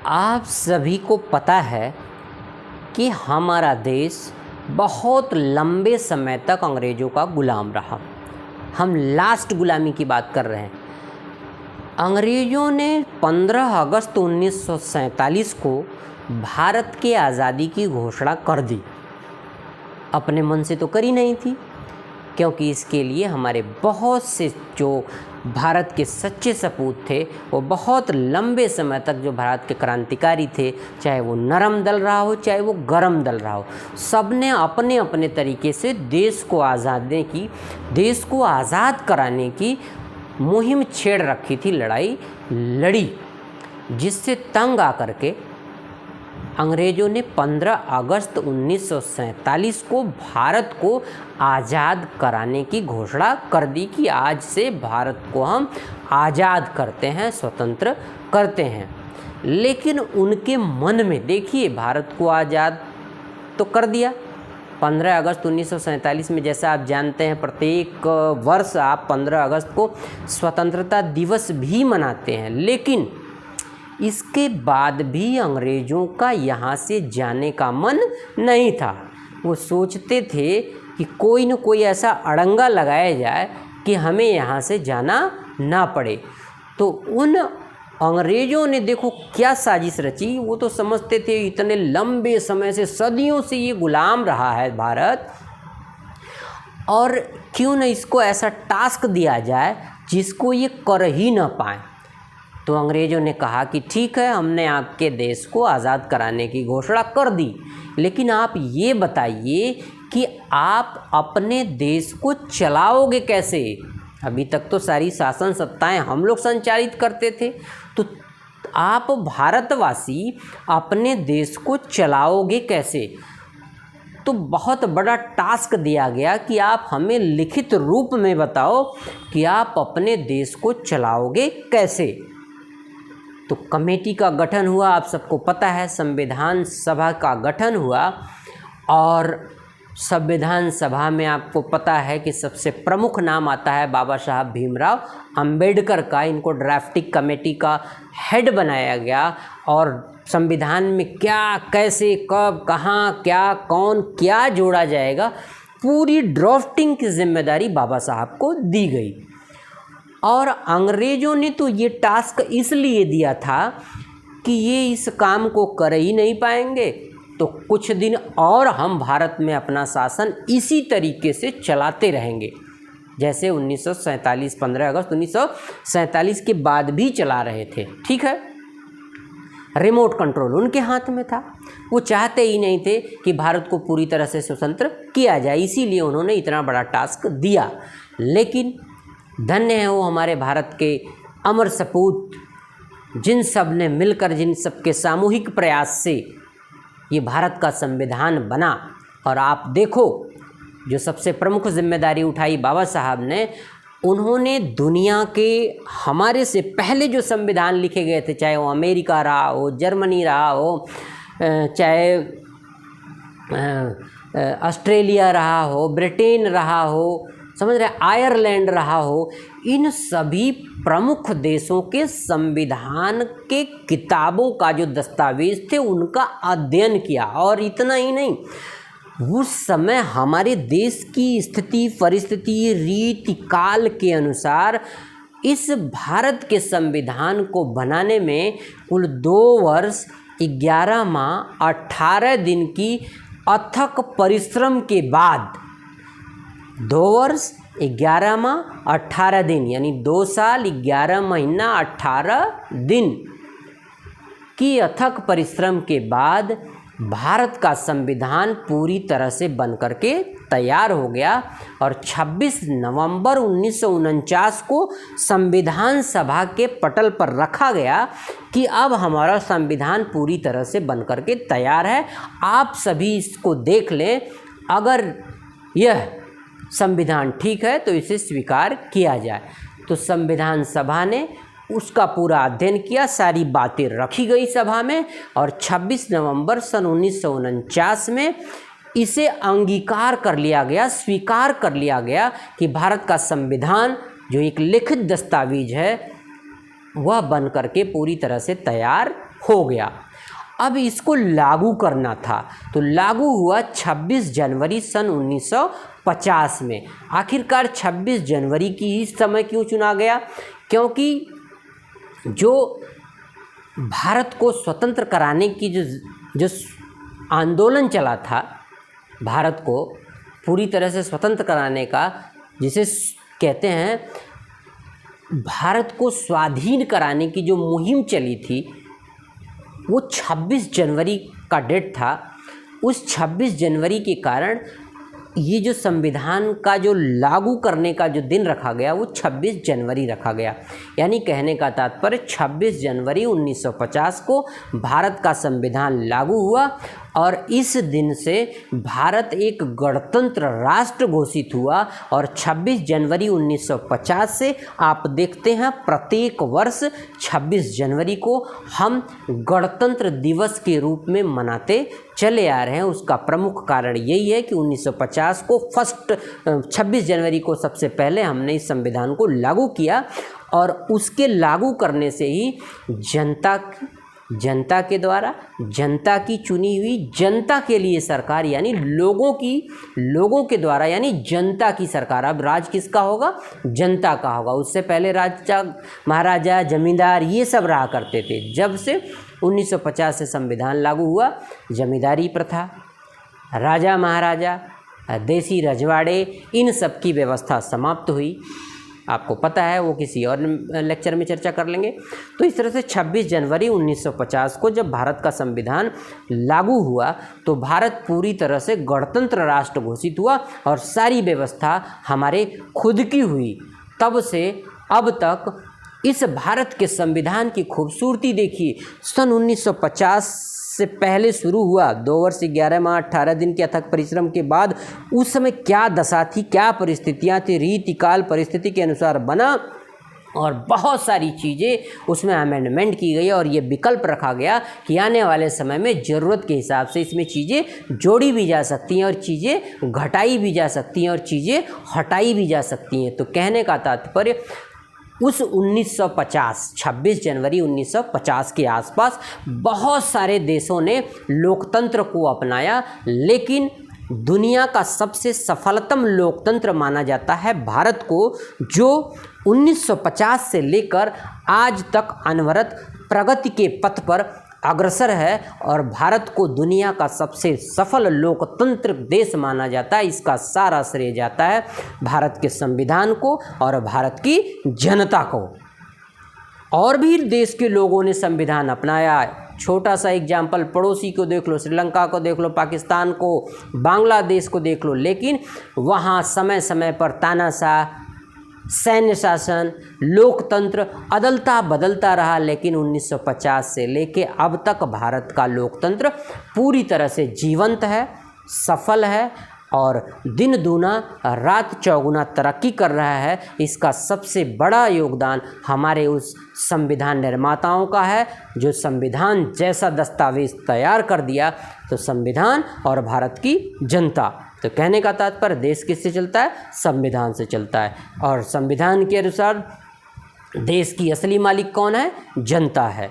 आप सभी को पता है कि हमारा देश बहुत लंबे समय तक अंग्रेज़ों का गुलाम रहा। हम लास्ट गुलामी की बात कर रहे हैं। अंग्रेज़ों ने 15 अगस्त 1947 को भारत के आज़ादी की घोषणा कर दी। अपने मन से तो करी नहीं थी, क्योंकि इसके लिए हमारे बहुत से जो भारत के सच्चे सपूत थे, वो बहुत लंबे समय तक जो भारत के क्रांतिकारी थे, चाहे वो नरम दल रहा हो चाहे वो गरम दल रहा हो, सब ने अपने अपने तरीके से देश को आज़ाद कराने की मुहिम छेड़ रखी थी, लड़ाई लड़ी, जिससे तंग आकर के अंग्रेज़ों ने 15 अगस्त 1947 को भारत को आज़ाद कराने की घोषणा कर दी कि आज से भारत को हम आज़ाद करते हैं, स्वतंत्र करते हैं। लेकिन उनके मन में, देखिए, भारत को आज़ाद तो कर दिया 15 अगस्त 1947 में। जैसा आप जानते हैं, प्रत्येक वर्ष आप 15 अगस्त को स्वतंत्रता दिवस भी मनाते हैं, लेकिन इसके बाद भी अंग्रेज़ों का यहाँ से जाने का मन नहीं था। वो सोचते थे कि कोई न कोई ऐसा अड़ंगा लगाया जाए कि हमें यहाँ से जाना ना पड़े। तो उन अंग्रेज़ों ने देखो क्या साजिश रची। वो तो समझते थे इतने लंबे समय से, सदियों से ये गुलाम रहा है भारत, और क्यों न इसको ऐसा टास्क दिया जाए जिसको ये कर ही ना पाए। तो अंग्रेज़ों ने कहा कि ठीक है, हमने आपके देश को आज़ाद कराने की घोषणा कर दी, लेकिन आप ये बताइए कि आप अपने देश को चलाओगे कैसे। अभी तक तो सारी शासन सत्ताएं हम लोग संचालित करते थे, तो आप भारतवासी अपने देश को चलाओगे कैसे। तो बहुत बड़ा टास्क दिया गया कि आप हमें लिखित रूप में बताओ कि आप अपने देश को चलाओगे कैसे। तो कमेटी का गठन हुआ, आप सबको पता है, संविधान सभा का गठन हुआ, और संविधान सभा में आपको पता है कि सबसे प्रमुख नाम आता है बाबा साहब भीमराव अंबेडकर का। इनको ड्राफ्टिंग कमेटी का हेड बनाया गया, और संविधान में क्या, कैसे, कब, कहाँ, क्या, कौन, क्या जोड़ा जाएगा, पूरी ड्राफ्टिंग की जिम्मेदारी बाबा साहब को दी गई। और अंग्रेज़ों ने तो ये टास्क इसलिए दिया था कि ये इस काम को कर ही नहीं पाएंगे, तो कुछ दिन और हम भारत में अपना शासन इसी तरीके से चलाते रहेंगे, जैसे 1947 15 अगस्त 1947 के बाद भी चला रहे थे। ठीक है, रिमोट कंट्रोल उनके हाथ में था। वो चाहते ही नहीं थे कि भारत को पूरी तरह से स्वतंत्र किया जाए, इसीलिए उन्होंने इतना बड़ा टास्क दिया। लेकिन धन्य है वो हमारे भारत के अमर सपूत, जिन सब ने मिलकर, जिन सब के सामूहिक प्रयास से ये भारत का संविधान बना। और आप देखो, जो सबसे प्रमुख जिम्मेदारी उठाई बाबा साहब ने, उन्होंने दुनिया के हमारे से पहले जो संविधान लिखे गए थे, चाहे वो अमेरिका रहा हो, जर्मनी रहा हो, चाहे ऑस्ट्रेलिया रहा हो, ब्रिटेन रहा हो, समझ रहे, आयरलैंड रहा हो, इन सभी प्रमुख देशों के संविधान के किताबों का जो दस्तावेज थे उनका अध्ययन किया। और इतना ही नहीं, उस समय हमारे देश की स्थिति, परिस्थिति, रीति काल के अनुसार इस भारत के संविधान को बनाने में कुल 2 वर्ष 11 माह 18 दिन की अथक परिश्रम के बाद, 2 वर्ष 11 माह 18 दिन, यानी 2 साल 11 महीना 18 दिन की अथक परिश्रम के बाद भारत का संविधान पूरी तरह से बनकर के तैयार हो गया। और 26 नवंबर 1949 को संविधान सभा के पटल पर रखा गया कि अब हमारा संविधान पूरी तरह से बनकर के तैयार है, आप सभी इसको देख लें, अगर यह संविधान ठीक है तो इसे स्वीकार किया जाए। तो संविधान सभा ने उसका पूरा अध्ययन किया, सारी बातें रखी गई सभा में, और 26 नवंबर सन 1949 में इसे अंगीकार कर लिया गया, स्वीकार कर लिया गया कि भारत का संविधान जो एक लिखित दस्तावेज है, वह बन करके पूरी तरह से तैयार हो गया। अब इसको लागू करना था, तो लागू हुआ 26 जनवरी सन 1950 में। आखिरकार 26 जनवरी की इस समय क्यों चुना गया? क्योंकि जो भारत को स्वतंत्र कराने की जो आंदोलन चला था, भारत को पूरी तरह से स्वतंत्र कराने का, जिसे कहते हैं भारत को स्वाधीन कराने की जो मुहिम चली थी, वो 26 जनवरी का डेट था। उस 26 जनवरी के कारण ये जो संविधान का जो लागू करने का जो दिन रखा गया वो 26 जनवरी रखा गया। यानी कहने का तात्पर्य 26 जनवरी 1950 को भारत का संविधान लागू हुआ और इस दिन से भारत एक गणतंत्र राष्ट्र घोषित हुआ। और 26 जनवरी 1950 से आप देखते हैं प्रत्येक वर्ष 26 जनवरी को हम गणतंत्र दिवस के रूप में मनाते चले आ रहे हैं। उसका प्रमुख कारण यही है कि 1950 को 26 जनवरी को सबसे पहले हमने इस संविधान को लागू किया और उसके लागू करने से ही जनता के द्वारा, जनता की चुनी हुई, जनता के लिए सरकार, यानी लोगों के द्वारा, यानी जनता की सरकार। अब राज किसका होगा? जनता का होगा। उससे पहले राजा, महाराजा, जमींदार ये सब रहा करते थे। जब से 1950 से संविधान लागू हुआ, जमींदारी प्रथा, राजा महाराजा, देसी रजवाड़े, इन सब की व्यवस्था समाप्त हुई। आपको पता है, वो किसी और लेक्चर में चर्चा कर लेंगे। तो इस तरह से 26 जनवरी 1950 को जब भारत का संविधान लागू हुआ तो भारत पूरी तरह से गणतंत्र राष्ट्र घोषित हुआ और सारी व्यवस्था हमारे खुद की हुई। तब से अब तक इस भारत के संविधान की खूबसूरती देखिए। सन 1950 से पहले शुरू हुआ, 2 वर्ष 11 माह 18 दिन के अथक परिश्रम के बाद उस समय क्या दशा थी, क्या परिस्थितियां थी, रीति काल परिस्थिति के अनुसार बना और बहुत सारी चीज़ें उसमें अमेंडमेंट की गई और ये विकल्प रखा गया कि आने वाले समय में ज़रूरत के हिसाब से इसमें चीज़ें जोड़ी भी जा सकती हैं और चीज़ें घटाई भी जा सकती हैं और चीज़ें हटाई भी जा सकती हैं। तो कहने का तात्पर्य उस 26 जनवरी 1950 के आसपास बहुत सारे देशों ने लोकतंत्र को अपनाया, लेकिन दुनिया का सबसे सफलतम लोकतंत्र माना जाता है भारत को, जो 1950 से लेकर आज तक अनवरत प्रगति के पथ पर अग्रसर है और भारत को दुनिया का सबसे सफल लोकतंत्र देश माना जाता है। इसका सारा श्रेय जाता है भारत के संविधान को और भारत की जनता को। और भी देश के लोगों ने संविधान अपनाया। छोटा सा एग्जाम्पल, पड़ोसी को देख लो, श्रीलंका को देख लो, पाकिस्तान को, बांग्लादेश को देख लो, लेकिन वहाँ समय समय पर तानाशाह, सैन्य शासन, लोकतंत्र अदलता बदलता रहा, लेकिन 1950 से लेके अब तक भारत का लोकतंत्र पूरी तरह से जीवंत है, सफल है और दिन दूना रात चौगुना तरक्की कर रहा है। इसका सबसे बड़ा योगदान हमारे उस संविधान निर्माताओं का है, जो संविधान जैसा दस्तावेज तैयार कर दिया। तो संविधान और भारत की जनता। तो कहने का तात्पर्य देश किससे चलता है? संविधान से चलता है। और संविधान के अनुसार देश की असली मालिक कौन है? जनता है।